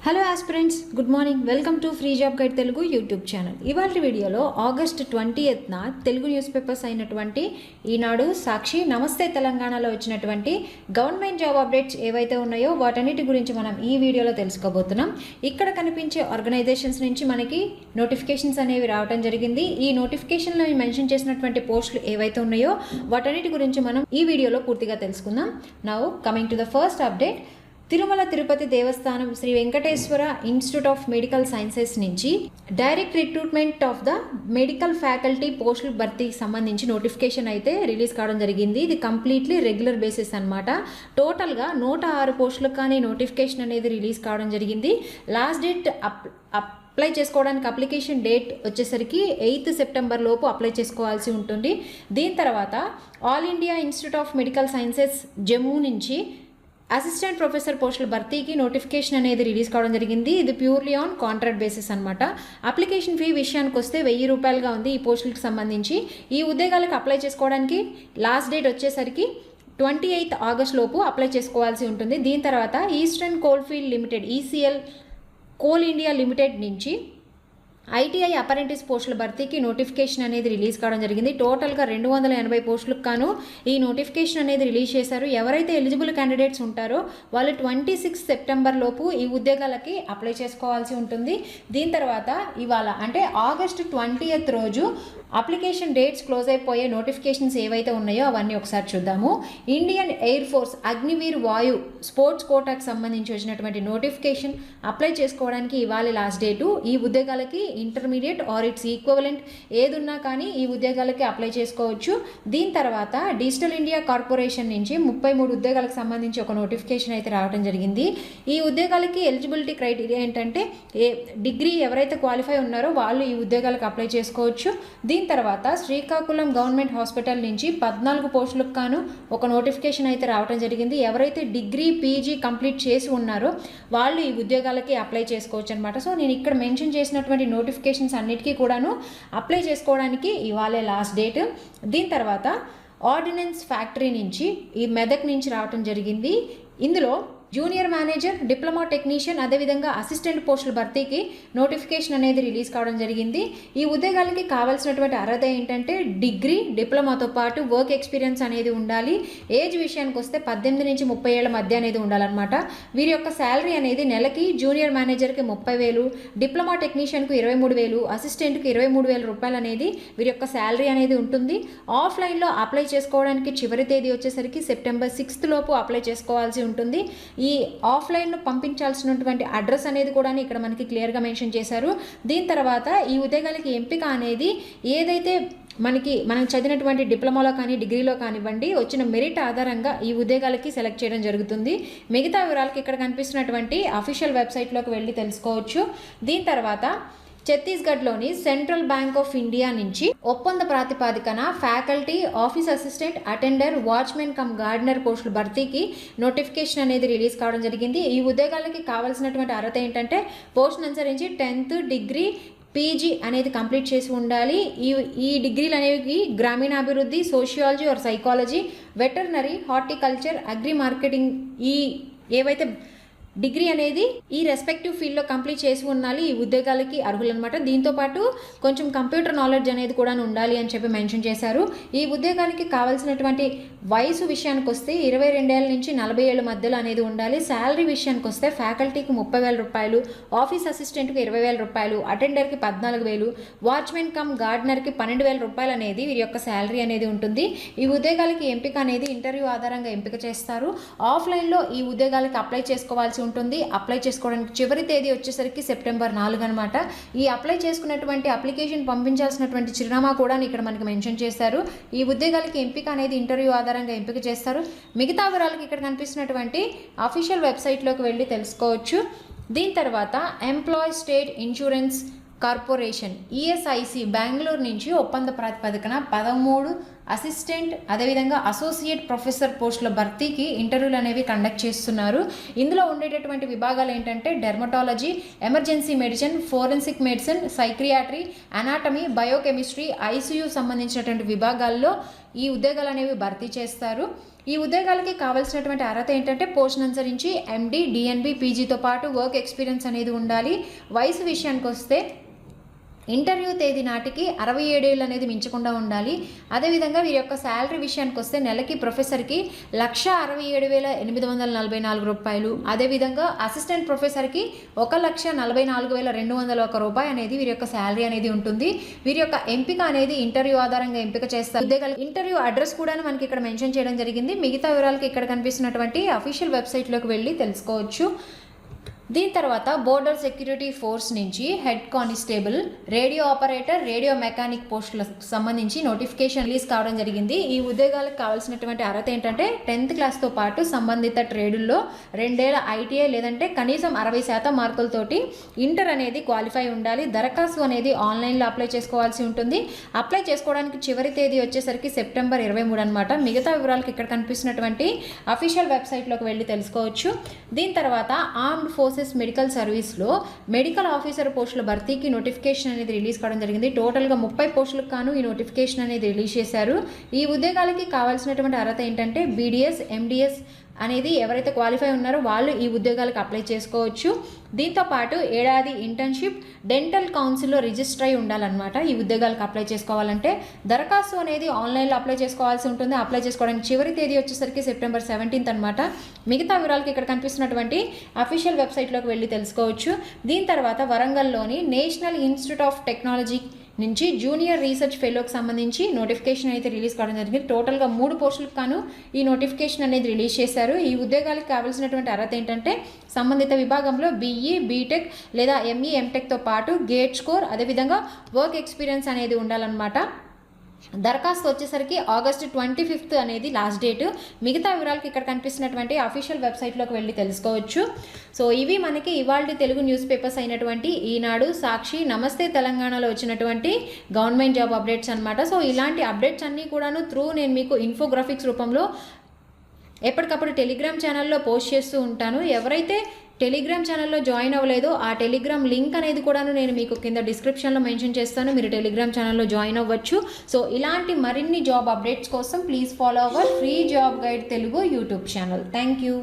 Hello aspirants, good morning. Welcome to free job guide Telugu YouTube channel. ఇవాళ వీడియోలో August 20న Telugu news papers అయినటువంటి ఈనాడు, సాక్షి, నమస్తే తెలంగాణలో వచ్చినటువంటి గవర్నమెంట్ జాబ్ అప్డేట్స్ ఏవైతే ఉన్నాయో వాటన్నిటి గురించి మనం ఈ వీడియోలో తెలుసుకోబోతున్నాం. ఇక్కడ కనిపించే ఆర్గనైజేషన్స్ నుంచి మనకి నోటిఫికేషన్స్ అనేవి రావడం జరిగింది. ఈ నోటిఫికేషన్లో మెన్షన్ చేసినటువంటి పోస్టులు ఏవైతే ఉన్నాయో వాటన్నిటి గురించి మనం ఈ వీడియోలో పూర్తిగా తెలుసుకుందాం. Now coming to the first update. Tirumala Tirupati Devasthanam Sri Venkateswara institute of medical sciences నుంచి direct recruitment of the medical faculty పోస్టుల భర్తీకి సంబంధించి నోటిఫికేషన్ అయితే రిలీజ్ కావడం జరిగింది. ఇది కంప్లీట్లీ రెగ్యులర్ బేసిస్ అనమాట. టోటల్గా 106 పోస్టులకు కానీ నోటిఫికేషన్ అనేది రిలీజ్ కావడం జరిగింది. లాస్ట్ డేట్ అప్లై చేసుకోవడానికి అప్లికేషన్ డేట్ వచ్చేసరికి 8 సెప్టెంబర్ లోపు అప్లై చేసుకోవాల్సి ఉంటుంది. దీని తర్వాత all India institute of medical sciences Jammu నుంచి అసిస్టెంట్ ప్రొఫెసర్ పోస్టుల భర్తీకి నోటిఫికేషన్ అనేది రిలీజ్ కావడం జరిగింది. ఇది ప్యూర్లీ ఆన్ కాంట్రాక్ట్ బేసిస్ అనమాట. అప్లికేషన్ ఫీ విషయానికి వస్తే 1000 రూపాయలుగా ఉంది ఈ పోస్టులకు సంబంధించి. ఈ ఉద్యోగాలకు అప్లై చేసుకోవడానికి లాస్ట్ డేట్ వచ్చేసరికి 28 ఆగస్ట్ లోపు అప్లై చేసుకోవాల్సి ఉంటుంది. దీని తర్వాత Eastern Coalfield Limited ECL Coal India Limited నుంచి ఐటీఐ అప్రెంటిస్ పోస్టుల భర్తీకి నోటిఫికేషన్ అనేది రిలీజ్ కావడం జరిగింది. టోటల్గా 280 పోస్టులకు గాను ఈ నోటిఫికేషన్ అనేది రిలీజ్ చేశారు. ఎవరైతే ఎలిజిబుల్ క్యాండిడేట్స్ ఉంటారో వాళ్ళు 26 సెప్టెంబర్ లోపు ఈ ఉద్యోగాలకి అప్లై చేసుకోవాల్సి ఉంటుంది. దీని తర్వాత ఇవాళ అంటే ఆగస్టు 20th రోజు అప్లికేషన్ డేట్స్ క్లోజ్ అయిపోయే నోటిఫికేషన్స్ ఏవైతే ఉన్నాయో అవన్నీ ఒకసారి చూద్దాము. ఇండియన్ ఎయిర్ ఫోర్స్ అగ్నివీర్ వాయు స్పోర్ట్స్ కోటాకు సంబంధించి వచ్చినటువంటి నోటిఫికేషన్ అప్లై చేసుకోవడానికి ఇవాళ లాస్ట్ డేటు. ఈ ఉద్యోగాలకి ఇంటర్మీడియట్ ఆర్ ఇట్స్ ఈక్వలెంట్ ఏదున్నా కానీ ఈ ఉద్యోగాలకి అప్లై చేసుకోవచ్చు. దీని తర్వాత డిజిటల్ ఇండియా కార్పొరేషన్ నుంచి 33 ఉద్యోగాలకు సంబంధించి ఒక నోటిఫికేషన్ అయితే రావడం జరిగింది. ఈ ఉద్యోగాలకి ఎలిజిబిలిటీ క్రైటీరియా ఏంటంటే డిగ్రీ ఎవరైతే క్వాలిఫై ఉన్నారో వాళ్ళు ఈ ఉద్యోగాలకు అప్లై చేసుకోవచ్చు. దీని తర్వాత శ్రీకాకుళం గవర్నమెంట్ హాస్పిటల్ నుంచి 14 పోస్టులకు గాను ఒక నోటిఫికేషన్ అయితే రావడం జరిగింది. ఎవరైతే డిగ్రీ పీజీ కంప్లీట్ చేసి ఉన్నారో వాళ్ళు ఈ ఉద్యోగాలకి అప్లై చేసుకోవచ్చు అనమాట. సో నేను ఇక్కడ మెన్షన్ చేసినటువంటి నోటిఫికేషన్స్ అన్నిటికీ కూడాను అప్లై చేసుకోవడానికి ఇవాళే లాస్ట్ డేట్. దీని తర్వాత ఆర్డినెన్స్ ఫ్యాక్టరీ నుంచి ఈ మెదక్ నుంచి రావడం జరిగింది. ఇందులో జూనియర్ మేనేజర్, డిప్లొమా టెక్నీషియన్, అదేవిధంగా అసిస్టెంట్ పోస్టుల భర్తీకి నోటిఫికేషన్ అనేది రిలీజ్ కావడం జరిగింది. ఈ ఉద్యోగాలకి కావాల్సినటువంటి అర్హత ఏంటంటే డిగ్రీ, డిప్లొమాతో పాటు వర్క్ ఎక్స్పీరియన్స్ అనేది ఉండాలి. ఏజ్ విషయానికి వస్తే 18 నుంచి 30 ఏళ్ల మధ్య అనేది ఉండాలన్నమాట. వీరి యొక్క శాలరీ అనేది నెలకి జూనియర్ మేనేజర్కి 30,000, డిప్లొమా టెక్నీషియన్కు 23,000, అసిస్టెంట్కి 23,000 రూపాయలు అనేది వీరి యొక్క శాలరీ అనేది ఉంటుంది. ఆఫ్లైన్లో అప్లై చేసుకోవడానికి చివరి తేదీ వచ్చేసరికి సెప్టెంబర్ 6th లోపు అప్లై చేసుకోవాల్సి ఉంటుంది. ఈ ఆఫ్లైన్లో పంపించాల్సినటువంటి అడ్రస్ అనేది కూడా ఇక్కడ మనకి క్లియర్గా మెన్షన్ చేశారు. దీని తర్వాత ఈ ఉద్యోగాలకి ఎంపిక అనేది ఏదైతే మనం చదివినటువంటి డిప్లొమాలో కానీ డిగ్రీలో కానివ్వండి వచ్చిన మెరిట్ ఆధారంగా ఈ ఉద్యోగాలకి సెలెక్ట్ చేయడం జరుగుతుంది. మిగతా వివరాలకి ఇక్కడ కనిపిస్తున్నటువంటి అఫీషియల్ వెబ్సైట్లోకి వెళ్ళి తెలుసుకోవచ్చు. దీని తర్వాత ఛత్తీస్గఢ్లోని సెంట్రల్ బ్యాంక్ ఆఫ్ ఇండియా నుంచి ఒప్పంద ప్రాతిపాదికన faculty, office assistant, attender, watchmen cum gardener పోస్టుల భర్తీకి నోటిఫికేషన్ అనేది రిలీజ్ కావడం జరిగింది. ఈ ఉద్యోగాలకి కావాల్సినటువంటి అర్హత ఏంటంటే పోస్ట్ అనుసరించి 10th డిగ్రీ పీజీ అనేది కంప్లీట్ చేసి ఉండాలి. ఈ డిగ్రీలు అనేవి గ్రామీణాభివృద్ధి, sociology or psychology, veterinary, horticulture, agri marketing ఈ ఏవైతే డిగ్రీ అనేది ఈ రెస్పెక్టివ్ ఫీల్డ్లో కంప్లీట్ చేసి ఉండాలి ఈ ఉద్యోగాలకి అర్హులు అనమాట. దీంతోపాటు కొంచెం కంప్యూటర్ నాలెడ్జ్ అనేది కూడా ఉండాలి అని చెప్పి మెన్షన్ చేశారు. ఈ ఉద్యోగాలకి కావాల్సినటువంటి వయసు విషయానికి వస్తే 22 ఏళ్ళ నుంచి 40 ఏళ్ళ మధ్యలో అనేది ఉండాలి. శాలరీ విషయానికి వస్తే ఫ్యాకల్టీకి 30,000 రూపాయలు, ఆఫీస్ అసిస్టెంట్కి 20,000 రూపాయలు, అటెండర్కి 14,000, వాచ్మెన్ కమ్ గార్డెనర్కి 12,000 రూపాయలు అనేది వీరి యొక్క శాలరీ అనేది ఉంటుంది. ఈ ఉద్యోగాలకి ఎంపిక అనేది ఇంటర్వ్యూ ఆధారంగా ఎంపిక చేస్తారు. ఆఫ్లైన్లో ఈ ఉద్యోగాలకి అప్లై చేసుకోవాల్సి ఉంటుంది. అప్లై చేసుకోవడానికి చివరి తేదీ వచ్చేసరికి సెప్టెంబర్ 4 అనమాట. ఈ అప్లై చేసుకున్నటువంటి అప్లికేషన్ పంపించాల్సినటువంటి చిరునామా కూడా ఇక్కడ మనకి మెన్షన్ చేశారు. ఈ ఉద్యోగాలకి ఎంపిక అనేది ఇంటర్వ్యూ ఆధారంగా ఎంపిక చేస్తారు. మిగతా వివరాలకి ఇక్కడ కనిపిస్తున్నటువంటి అఫీషియల్ వెబ్సైట్లోకి వెళ్ళి తెలుసుకోవచ్చు. దీని తర్వాత employee state insurance corporation ESIC Bengaluru నుంచి ఒప్పంద ప్రాతిపదికన 13 అసిస్టెంట్ అదేవిధంగా అసోసియేట్ ప్రొఫెసర్ పోస్టుల భర్తీకి ఇంటర్వ్యూలు అనేవి కండక్ట్ చేస్తున్నారు. ఇందులో ఉండేటటువంటి విభాగాలు ఏంటంటే dermatology, emergency medicine, forensic medicine, psychiatry, anatomy, biochemistry, ICU సంబంధించినటువంటి విభాగాల్లో ఈ ఉద్యోగాలు అనేవి భర్తీ చేస్తారు. ఈ ఉద్యోగాలకి కావాల్సినటువంటి అర్హత ఏంటంటే పోస్ట్ను అనుసరించి ఎండి, డిఎన్బి, పీజీతో పాటు వర్క్ ఎక్స్పీరియన్స్ అనేది ఉండాలి. వయసు విషయానికి వస్తే ఇంటర్వ్యూ తేదీ నాటికి 67 ఏళ్ళు అనేది మించకుండా ఉండాలి. అదేవిధంగా వీరి యొక్క శాలరీ విషయానికి వస్తే నెలకి ప్రొఫెసర్కి 1,67,844 రూపాయలు, అదేవిధంగా అసిస్టెంట్ ప్రొఫెసర్కి 1,44,201 రూపాయి అనేది వీరి యొక్క శాలరీ అనేది ఉంటుంది. వీరి యొక్క ఎంపిక అనేది ఇంటర్వ్యూ ఆధారంగా ఎంపిక చేస్తారు. ఉద్యోగాలు ఇంటర్వ్యూ అడ్రస్ కూడా మనకి ఇక్కడ మెన్షన్ చేయడం జరిగింది. మిగతా వివరాలకి ఇక్కడ కనిపిస్తున్నటువంటి అఫీషియల్ వెబ్సైట్లోకి వెళ్ళి తెలుసుకోవచ్చు. దీని తర్వాత బోర్డర్ సెక్యూరిటీ ఫోర్స్ నుంచి head constable, radio operator, radio mechanic పోస్టులకు సంబంధించి నోటిఫికేషన్ రిలీజ్ కావడం జరిగింది. ఈ ఉద్యోగాలకు కావాల్సినటువంటి అర్హత ఏంటంటే 10th క్లాస్తో పాటు సంబంధిత ట్రేడుల్లో 2 ఏళ్ల ఐటీఐ లేదంటే కనీసం 60% మార్కులతోటి ఇంటర్ అనేది క్వాలిఫై ఉండాలి. దరఖాస్తు అనేది ఆన్లైన్లో అప్లై చేసుకోవాల్సి ఉంటుంది. అప్లై చేసుకోవడానికి చివరి తేదీ వచ్చేసరికి సెప్టెంబర్ 23 అనమాట. మిగతా వివరాలకు ఇక్కడ కనిపిస్తున్నటువంటి అఫీషియల్ వెబ్సైట్లోకి వెళ్ళి తెలుసుకోవచ్చు. దీని తర్వాత ఆర్మ్డ్ ఫోర్సెస్ మెడికల్ సర్వీస్లో మెడికల్ ఆఫీసర్ పోస్టుల భర్తీకి నోటిఫికేషన్ అనేది రిలీజ్ కావడం జరిగింది. టోటల్గా 30 పోస్టులకు గాను ఈ నోటిఫికేషన్ అనేది రిలీజ్ చేశారు. ఈ ఉద్యోగాలకి కావాల్సినటువంటి అర్హత ఏంటంటే బీడీఎస్, ఎండిఎస్ అనేది ఎవరైతే క్వాలిఫై ఉన్నారో వాళ్ళు ఈ ఉద్యోగాలకు అప్లై చేసుకోవచ్చు. దీంతో పాటు ఏడాది ఇంటర్న్షిప్ డెంటల్ కౌన్సిల్లో రిజిస్టర్ అయి ఉండాలన్నమాట. ఈ ఉద్యోగాలకు అప్లై చేసుకోవాలంటే దరఖాస్తు అనేది ఆన్లైన్లో అప్లై చేసుకోవాల్సి ఉంటుంది. అప్లై చేసుకోవడానికి చివరి తేదీ వచ్చేసరికి సెప్టెంబర్ 17 అనమాట. మిగతా వివరాలకి ఇక్కడ కనిపిస్తున్నటువంటి అఫీషియల్ వెబ్సైట్లోకి వెళ్ళి తెలుసుకోవచ్చు. దీని తర్వాత వరంగల్లోని నేషనల్ ఇన్స్టిట్యూట్ ఆఫ్ టెక్నాలజీ నుంచి జూనియర్ రీసెర్చ్ ఫెలోకి సంబంధించి నోటిఫికేషన్ అయితే రిలీజ్ కావడం జరిగింది. టోటల్గా 3 పోస్టులకు గాను ఈ నోటిఫికేషన్ అనేది రిలీజ్ చేశారు. ఈ ఉద్యోగాలకు కావాల్సినటువంటి అర్హత ఏంటంటే సంబంధిత విభాగంలో బీఈ, బీటెక్ లేదా ఎంఈ, ఎంటెక్తో పాటు గేట్ స్కోర్, అదేవిధంగా వర్క్ ఎక్స్పీరియన్స్ అనేది ఉండాలన్నమాట. దరఖాస్తు వచ్చేసరికి ఆగస్టు 25 అనేది లాస్ట్ డేట్. మిగతా వివరాలకి ఇక్కడ కనిపిస్తున్నటువంటి అఫీషియల్ వెబ్సైట్లోకి వెళ్ళి తెలుసుకోవచ్చు. సో ఇవి మనకి ఇవాళ తెలుగు న్యూస్ పేపర్స్ అయినటువంటి ఈనాడు, సాక్షి, నమస్తే తెలంగాణలో వచ్చినటువంటి గవర్నమెంట్ జాబ్ అప్డేట్స్ అనమాట. సో ఇలాంటి అప్డేట్స్ అన్నీ కూడాను నేను మీకు ఇన్ఫోగ్రాఫిక్స్ రూపంలో ఎప్పటికప్పుడు టెలిగ్రామ్ ఛానల్లో పోస్ట్ చేస్తూ ఉంటాను. ఎవరైతే టెలిగ్రామ్ ఛానల్లో జాయిన్ అవ్వలేదు ఆ టెలిగ్రామ్ లింక్ అనేది కూడాను నేను మీకు కింద డిస్క్రిప్షన్లో మెన్షన్ చేస్తాను. మీరు టెలిగ్రామ్ ఛానల్లో జాయిన్ అవ్వచ్చు. సో ఇలాంటి మరిన్ని జాబ్ అప్డేట్స్ కోసం please follow our free job guide Telugu YouTube channel. Thank you.